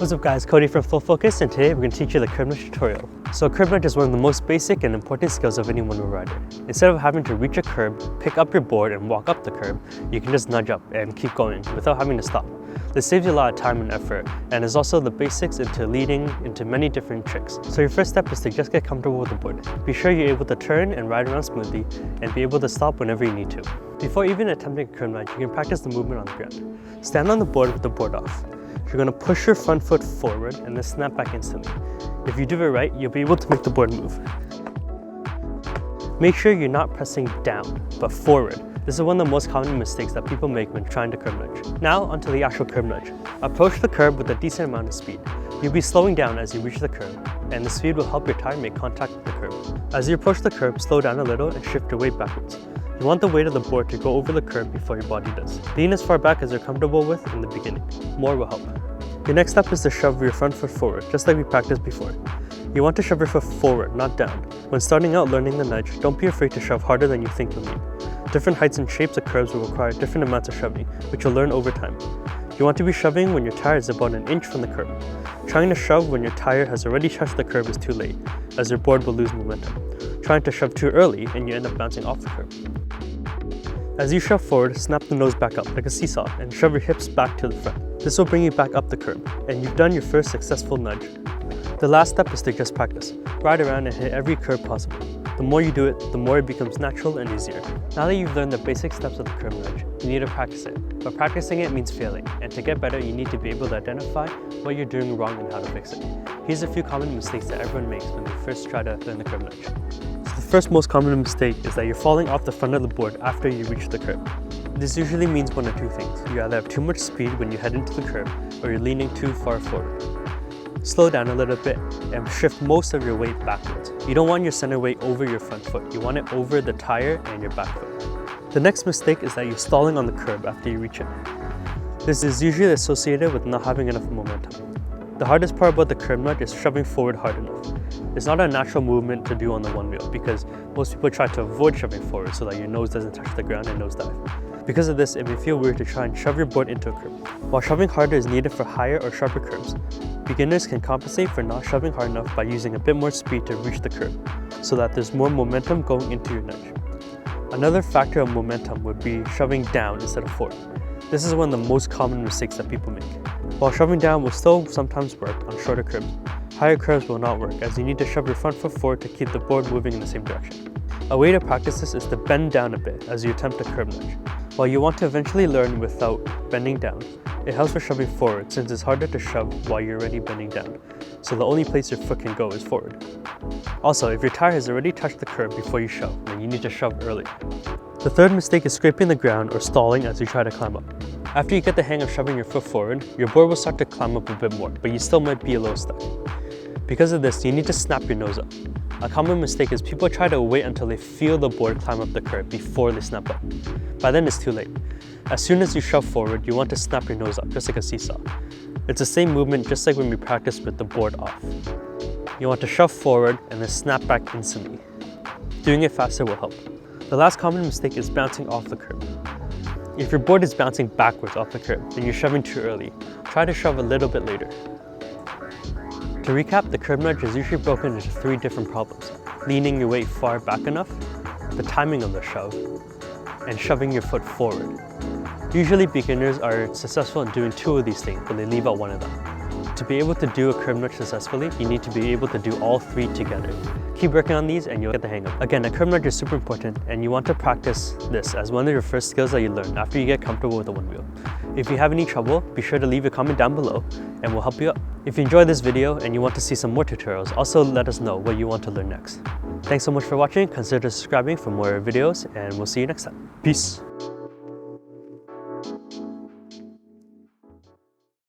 What's up guys, Cody from Full Focus, and today we're going to teach you the curb nudge tutorial. So a curb nudge is one of the most basic and important skills of any ONEWHEEL rider. Instead of having to reach a curb, pick up your board and walk up the curb, you can just nudge up and keep going without having to stop. This saves you a lot of time and effort, and is also the basics into leading into many different tricks. So your first step is to just get comfortable with the board. Be sure you're able to turn and ride around smoothly and be able to stop whenever you need to. Before even attempting a curb nudge, you can practice the movement on the ground. Stand on the board with the board off. You're going to push your front foot forward and then snap back instantly. If you do it right, you'll be able to make the board move. Make sure you're not pressing down, but forward. This is one of the most common mistakes that people make when trying to curb nudge. Now onto the actual curb nudge. Approach the curb with a decent amount of speed. You'll be slowing down as you reach the curb, and the speed will help your tire make contact with the curb. As you approach the curb, slow down a little and shift your weight backwards. You want the weight of the board to go over the curb before your body does. Lean as far back as you're comfortable with in the beginning. More will help. Your next step is to shove your front foot forward, just like we practiced before. You want to shove your foot forward, not down. When starting out learning the nudge, don't be afraid to shove harder than you think you'll need. Different heights and shapes of curbs will require different amounts of shoving, which you'll learn over time. You want to be shoving when your tire is about an inch from the curb. Trying to shove when your tire has already touched the curb is too late, as your board will lose momentum. Trying to shove too early and you end up bouncing off the curb. As you shove forward, snap the nose back up like a seesaw and shove your hips back to the front. This will bring you back up the curb, and you've done your first successful nudge. The last step is to just practice. Ride around and hit every curb possible. The more you do it, the more it becomes natural and easier. Now that you've learned the basic steps of the curb nudge, you need to practice it. But practicing it means failing, and to get better, you need to be able to identify what you're doing wrong and how to fix it. Here's a few common mistakes that everyone makes when they first try to learn the curb nudge. So the first most common mistake is that you're falling off the front of the board after you reach the curb. This usually means one of two things. You either have too much speed when you head into the curb, or you're leaning too far forward. Slow down a little bit and shift most of your weight backwards. You don't want your center weight over your front foot. You want it over the tire and your back foot. The next mistake is that you're stalling on the curb after you reach it. This is usually associated with not having enough momentum. The hardest part about the curb nudge is shoving forward hard enough. It's not a natural movement to do on the one wheel because most people try to avoid shoving forward so that your nose doesn't touch the ground and nosedive. Because of this, it may feel weird to try and shove your board into a curb. While shoving harder is needed for higher or sharper curbs, beginners can compensate for not shoving hard enough by using a bit more speed to reach the curb, so that there's more momentum going into your nudge. Another factor of momentum would be shoving down instead of forward. This is one of the most common mistakes that people make. While shoving down will still sometimes work on shorter curbs, higher curves will not work as you need to shove your front foot forward to keep the board moving in the same direction. A way to practice this is to bend down a bit as you attempt a curb nudge. While you want to eventually learn without bending down, it helps for shoving forward since it's harder to shove while you're already bending down, so the only place your foot can go is forward. Also, if your tire has already touched the curb before you shove, then you need to shove early. The third mistake is scraping the ground or stalling as you try to climb up. After you get the hang of shoving your foot forward, your board will start to climb up a bit more, but you still might be a little stuck. Because of this, you need to snap your nose up. A common mistake is people try to wait until they feel the board climb up the curb before they snap up. By then it's too late. As soon as you shove forward, you want to snap your nose up, just like a seesaw. It's the same movement just like when we practiced with the board off. You want to shove forward and then snap back instantly. Doing it faster will help. The last common mistake is bouncing off the curb. If your board is bouncing backwards off the curb, then you're shoving too early. Try to shove a little bit later. To recap, the curb nudge is usually broken into 3 different problems: leaning your weight far back enough, the timing of the shove, and shoving your foot forward. Usually beginners are successful in doing 2 of these things, but they leave out one of them. To be able to do a curb nudge successfully, you need to be able to do all 3 together. Keep working on these and you'll get the hang of it. Again, a curb nudge is super important and you want to practice this as one of your first skills that you learn after you get comfortable with the ONEWHEEL. If you have any trouble, be sure to leave a comment down below and we'll help you out. If you enjoyed this video and you want to see some more tutorials, also let us know what you want to learn next. Thanks so much for watching, consider subscribing for more videos and we'll see you next time. Peace!